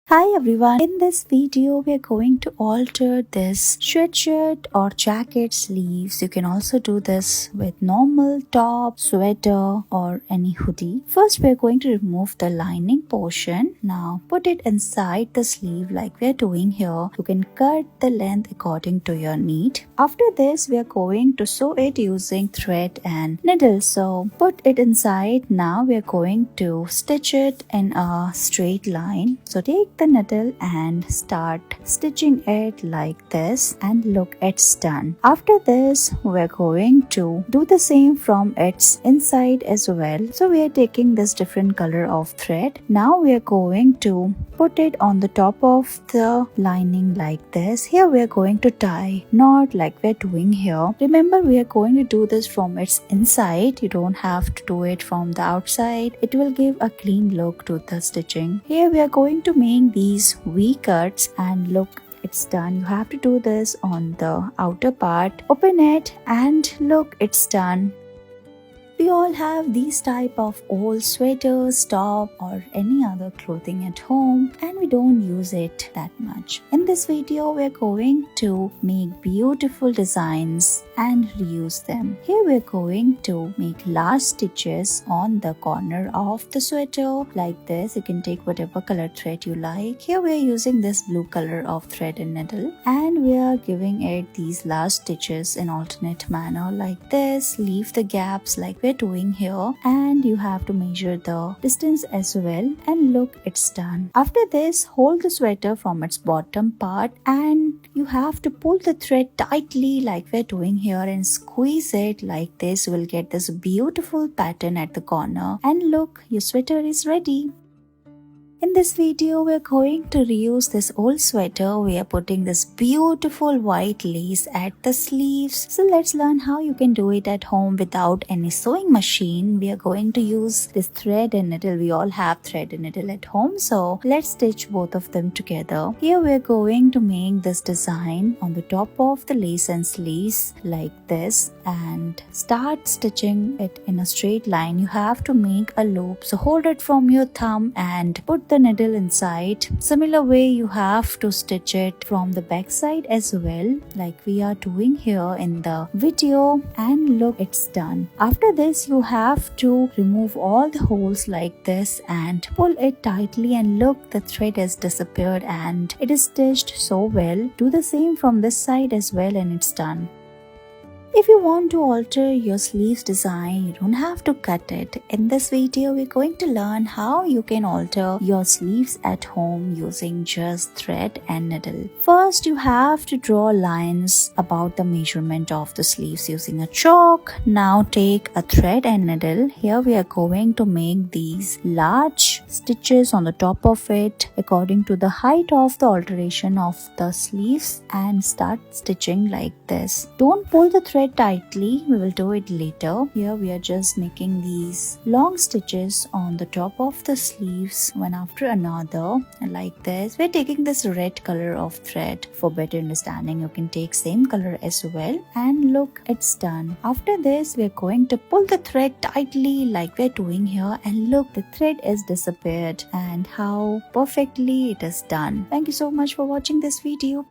Hi everyone, in this video we are going to alter this sweatshirt or jacket sleeves. You can also do this with normal top, sweater or any hoodie. First we are going to remove the lining portion. Now put it inside the sleeve like we are doing here. You can cut the length according to your need. After this we are going to sew it using thread and needle. So put it inside. Now we are going to stitch it in a straight line. So take the needle and start stitching it like this, and look, it's done. After this we're going to do the same from its inside as well. So we are taking this different color of thread. Now we are going to put it on the top of the lining like this. Here we are going to tie knot like we're doing here. Remember, we are going to do this from its inside. You don't have to do it from the outside. It will give a clean look to the stitching. Here we are going to make these V cuts, and look, it's done. You have to do this on the outer part. Open it and look, it's done. We all have these type of old sweaters, top or any other clothing at home, and we don't use it that much. In this video, we're going to make beautiful designs and reuse them. Here we're going to make large stitches on the corner of the sweater like this. You can take whatever color thread you like. Here we're using this blue color of thread and needle, and we are giving it these large stitches in alternate manner like this. Leave the gaps like we're doing here, and you have to measure the distance as well, and look, it's done. After this, hold the sweater from its bottom part, and you have to pull the thread tightly like we're doing here and squeeze it like this. You will get this beautiful pattern at the corner, and look, your sweater is ready. In this video, we're going to reuse this old sweater. We are putting this beautiful white lace at the sleeves. So let's learn how you can do it at home without any sewing machine. We are going to use this thread and needle. We all have thread and needle at home. So let's stitch both of them together. Here we're going to make this design on the top of the lace and sleeves like this, and start stitching it in a straight line. You have to make a loop. So hold it from your thumb and put the needle inside. Similar way, you have to stitch it from the back side as well like we are doing here in the video, and look, it's done. After this, you have to remove all the holes like this and pull it tightly, and look, the thread has disappeared and it is stitched so well. Do the same from this side as well, and it's done. If you want to alter your sleeves design, you don't have to cut it. In this video, we're going to learn how you can alter your sleeves at home using just thread and needle. First, you have to draw lines about the measurement of the sleeves using a chalk. Now take a thread and needle. Here we are going to make these large stitches on the top of it according to the height of the alteration of the sleeves, and start stitching like this. Don't pull the thread tightly, we will do it later. Here we are just making these long stitches on the top of the sleeves one after another, and like this. We're taking this red color of thread for better understanding. You can take same color as well, and look, it's done. After this, we're going to pull the thread tightly like we're doing here, and look, the thread is disappeared, and how perfectly it is done. Thank you so much for watching this video.